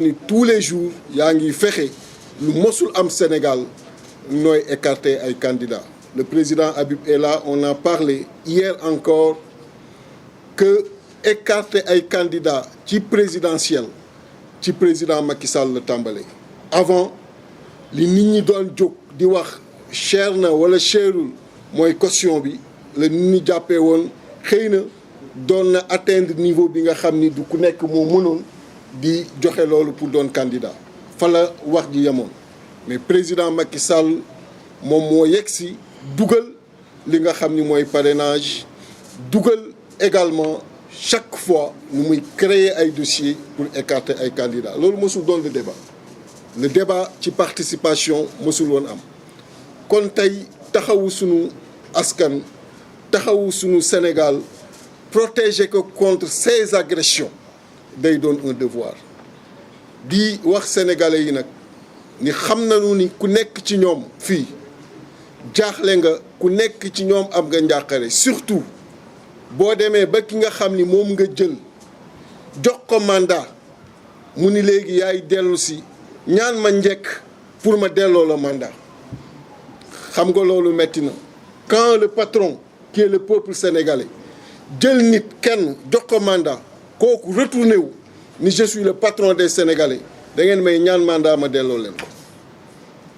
ni tous les jours yaa ngi fexe lu mosul am Sénégal nooy écarter ay candidats. Le président Habib est là, on a parlé hier encore que écarter ay candidats ci présidentiel ci président Macky Sall la tàmbale. Avant li nit ñi doon jóg di wax cher na wala cherul mooy caution bi la nit ñi jàppee woon xëy na doon na atteindre niveau bi nga xam ni du ku nekk moo mënoon di joxe loolu pour doon candidat fa la wax ji yemoon. Mais président Macky Sall moom moo yegg si dugal li nga xam ni mooy parrainage dugal également chaque fois nu muy créer ay dossiers pour écarter ay candidats loolu mosul doon le débat ci participation mosul woon am. kon tey taxawu sunu askan taxawu sunu Sénégal protéger ko contre ces agressions day doon un devoir. di wax sénégalais yi nag ni xam nañu ni ku nekk ci ñoom fii jaaxle nga ku nekk ci ñoom am nga njàqare surtout boo demee ba ki nga xam ni moom nga jël jox ko mandat mu ni léegi yaay dellu si ñaan ma njëkk pour ma delloo la mandat. xam nga loolu metti na quand le patron qui est le peuple sénégalais jël nit kenn jox ko mandat kooku retourné wu ni je suis le patron des Sénégalais da ngeen may ñaan mandat ma delloo leen ko.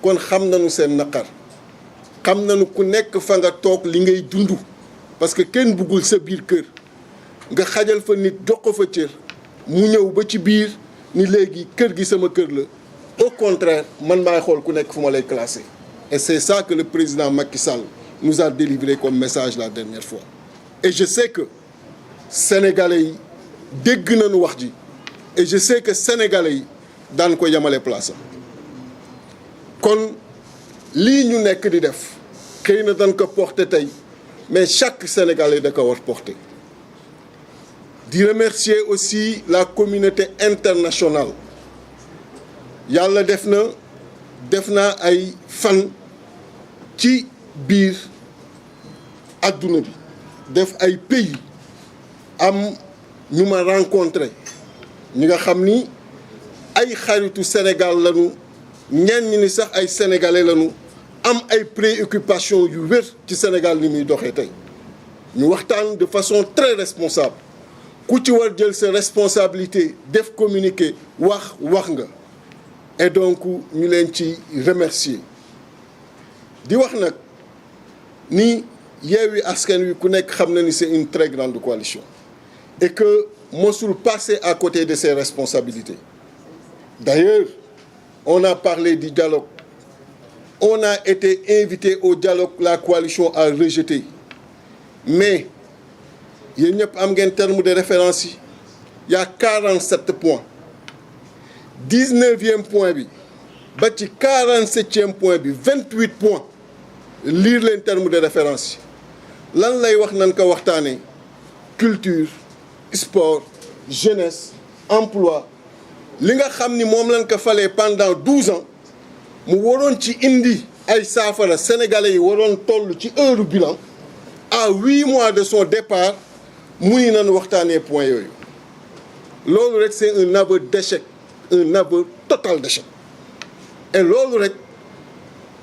kon xam nañu seen naqar xam nañu ku nekk fa nga toog li ngay dund parce que kenn bëggul sa biir kër nga xajal fa nit jox ko fa cër mu ñëw ba ci biir ni léegi kër gi sama kër la au contraire man maay xool ku nekk fu ma lay classé. Et c'est ça que le président Macky Sall nous a délivré comme message la dernière fois. Et je sais que sénégalais yi dégg nañu wax ji et je sais que sénégalais yi daan ko yemale place am. kon lii ñu nekk di def xëy na dañ ko porter tey mais chaque sénégalais da ko war porter. di remercier aussi la communauté internationale. yàlla def naa ay fan ci biir adduna bi def ay pays am ñu ma rencontré ñi nga xam ni ay xaritu Sénégal lañu ñenn ñi ni sax ay sénégalais lañu am ay préoccupations yu wér ci Sénégal ni muy doxee tey ñu waxtaan de façon très responsable ku ci war jël sa responsabilité def communiqué wax nga. Et donc ñu leen ci remercier di wax nag ni Yewwi Askan Wi ku nekk xam na ni c'est une très grande coalition et que mosul passer à côté de ses responsabilités. D'ailleurs on a parlé du dialogue, on a été invité au dialogue, la coalition a rejeté. Mais yéen ñëpp am ngeen terme de référence yi y a 47 points. 19e point bi ba ci 47e point bi 28 points lire leen terme de référence yi lan lay wax nañ ko waxtaanee culture sport jeunesse emploi li nga xam ni moom lañ ko falee pendant 12 ans mu waroon ci indi ay saafara sénégalais yi waroon toll ci heure bilan à 8 mois de son départ mu ni nañ waxtaanee point yooyu loolu rek c'est un aveu d'échec. Un aveu total d'échec et loolu rek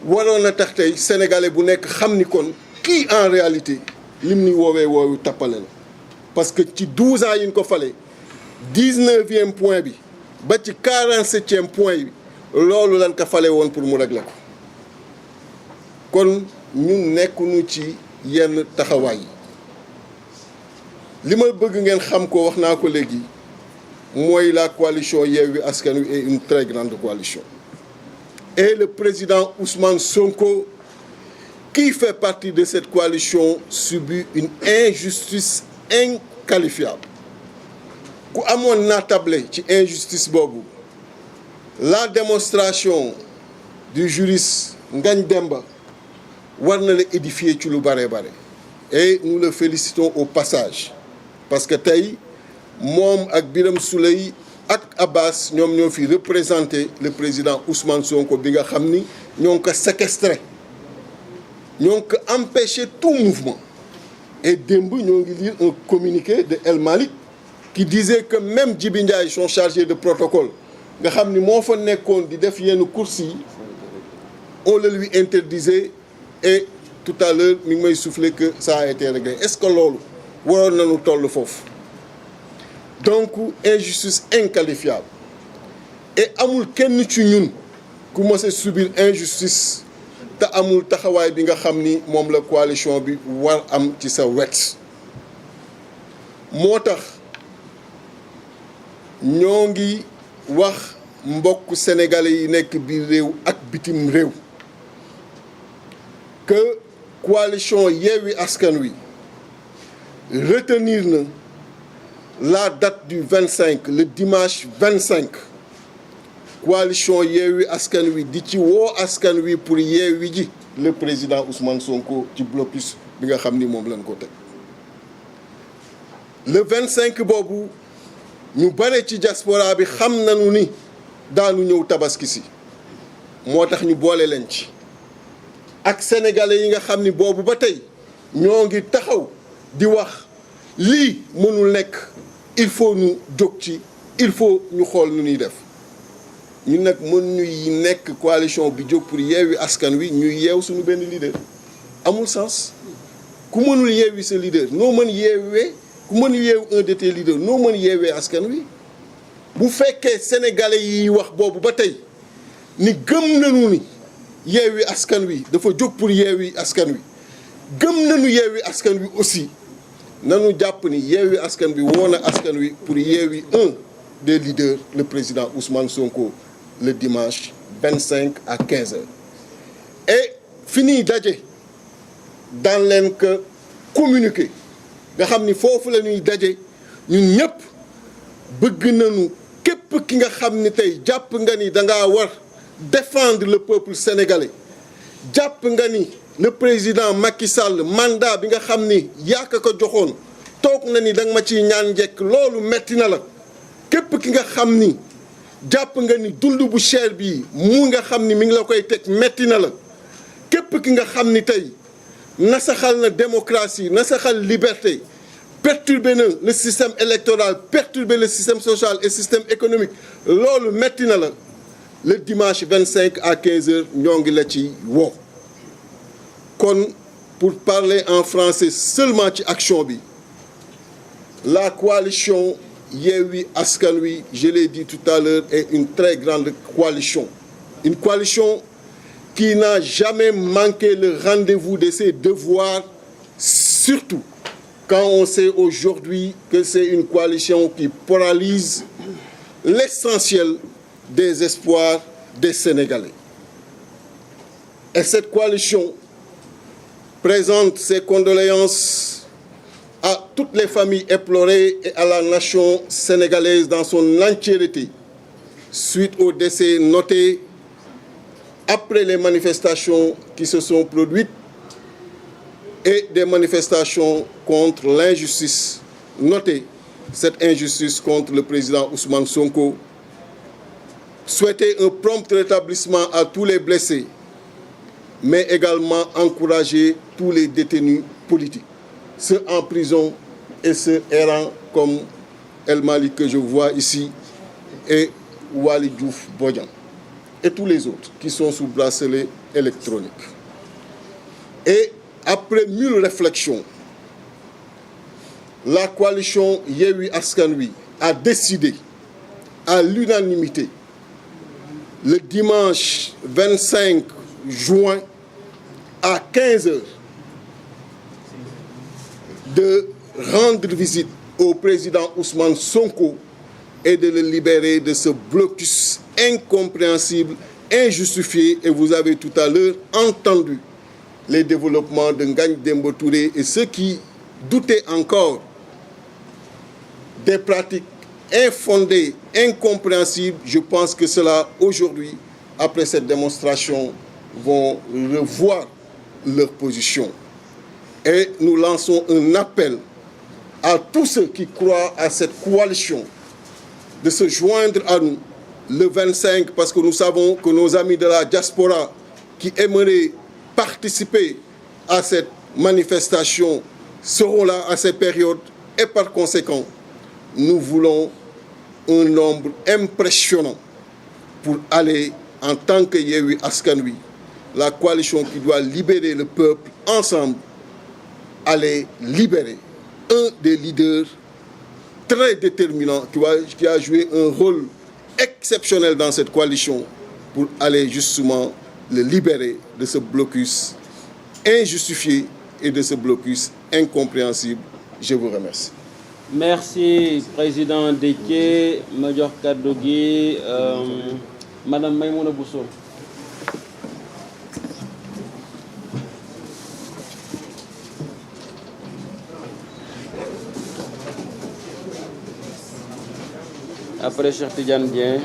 waroon na tax tey sénégalais bu nekk xam ni kon kii en réalité lim ni woowu tappale la parce que ci 12 ans yi ñu ko fale 19e point bi ba ci 47e point bi loolu lañ ko fale woon pour mu régler ko kon ñun nekkuñu ci yenn taxawaay yi li ma bëgg ngeen xam ko wax naa ko léegi. mooy la coalition Yewwi Askan Wi est une très grande coalition. Et le président Ousmane Sonko, qui fait partie de cette coalition, subit une injustice inqualifiable. ku amoon naatable ci injustice boobu la démonstration du juriste Ngagne Demba war na la édifier ci lu bare bare. Et nous le félicitons au passage parce que tey moom ak Birame Souleye ak Abbas ñoom ñoo fi représenté le président Ousmane Sonko bi nga xam ni ñoo ngi ko séquestré ñoo ngi ko empêché tout mouvement. Et démb ñoo ngi lire un communiqué de El Malick qui disait que même Djibi Ndiaye, son chargé de protocole, nga xam ni moo fa nekkoon di def yenn courses yi on le lui interdisait et tout à l'heure mi ngi may souffler que ça a été réglé est-ce que loolu waroon nañu toll foofu donc injustice inqualifiable et amul kenn ci ñun ku mës a subir injustice te amul taxawaay bi nga xam ni moom la coalition bi war am ci sa wet moo tax ñoo ngi wax mbokk sénégalais yi nekk biir réew ak bitim réew que coalition Yewwi Askan Wi retenir na la date du 25 le dimanche 25 coalition Yewwi Askan Wi di ci woo askan wi pour yeewi ji le président Ousmane Sonko ci blocus bi nga xam ni moom lañ ko teg le 25 boobu ñu bare ci diaspora bi xam nañu ni daanu ñëw tabaski si moo tax ñu boole leen ci ak sénégalais yi nga xam ni boobu ba tey ñoo ngi taxaw di wax lii mënul nekk il faut ñu jóg ci il faut ñu xool nu ñuy def ñun nag mën ñuy nekk coalition bi jóg pour yeewi askan wi ñuy yeew suñu benn leader amul sens ku mënul yeewi sa leader noo mën yeewee ku mën yeew un de tes leaders noo mën yeewee askan wi bu fekkee sénégalais yi wax boobu ba tey ni gëm nañu ni yeewi askan wi dafa jóg pour yeewi askan wi gëm nañu yeewi askan wi aussi nanu jàpp ni yeewi askan wi woo na askan wi pour yeewi un des leaders le président Ousmane Sonko le dimanche 25 à 15 heures et fi ñuy daje daan leen ko communiquer nga xam ni foofu la ñuy daje ñun ñëpp bëgg nañu képp ki nga xam ni tey jàpp nga ni da ngaa war défendre le peuple sénégalais jàpp nga ni le président Macky Sall mandat bi nga xam ni yaa ko joxoon toog na ni da nga ma ciy ñaan njekk loolu metti na la képp ki nga xam ni jàpp nga ni dund bu cher bi mu nga xam ni mi ngi la koy teg metti na la képp ki nga xam ni tey nasaxal na démocratie nasaxal liberté perturber na le système électoral perturber le système social et système économique loolu metti na la le dimanche 25 à 15 heures ñoo ngi la ci woo kon pour parler en français seulement ci action bi la coalition Yewwi Askan Wi je l'ai dit tout à l'heure est une très grande coalition une coalition qui n'a jamais manqué le rendez-vous de ses devoirs surtout quand on sait aujourd'hui que c'est une coalition qui paralyse l'essentiel des espoirs des Sénégalais. Et cette coalition présente ses condoléances à toutes les familles éplorées et à la nation sénégalaise dans son entièreté suite aux décès notés après les manifestations qui se sont produites et des manifestations contre l'injustice. Notez cette injustice contre le président Ousmane Sonko. Souhaiter un prompt rétablissement à tous les blessés, mais également encourager tous les détenus politiques, ceux en prison et ceux errants comme El Malik que je vois ici et Waly Diouf Bodian et tous les autres qui sont sous bracelet électronique. Et après mûre réflexion, la coalition Yewwi Askan Wi a décidé à l'unanimité le dimanche 25 juin à 15 heures de rendre visite au président Ousmane Sonko et de le libérer de ce blocus incompréhensible, injustifié. Et vous avez tout à l'heure entendu les développements de Ngagne Demba Touré et ceux qui doutaient encore des pratiques infondées, incompréhensibles. Je pense que cela, aujourd'hui, après cette démonstration, vont revoir leur position. Et nous lançons un appel à tous ceux qui croient à cette coalition de se joindre à nous le 25, parce que nous savons que nos amis de la diaspora qui aimeraient participer à cette manifestation seront là à cette période. Et par conséquent, nous voulons un nombre impressionnant pour aller, en tant que Yewwi Askan Wi, la coalition qui doit libérer le peuple ensemble, aller libérer un des leaders très déterminant qui a joué un rôle exceptionnel dans cette coalition pour aller justement le libérer de ce blocus injustifié et de ce blocus incompréhensible. Je vous remercie. Merci, Président Déthié, Major Kadogui, Madame Maïmouna Bousso. Après Cheikh Tidiane Dieng.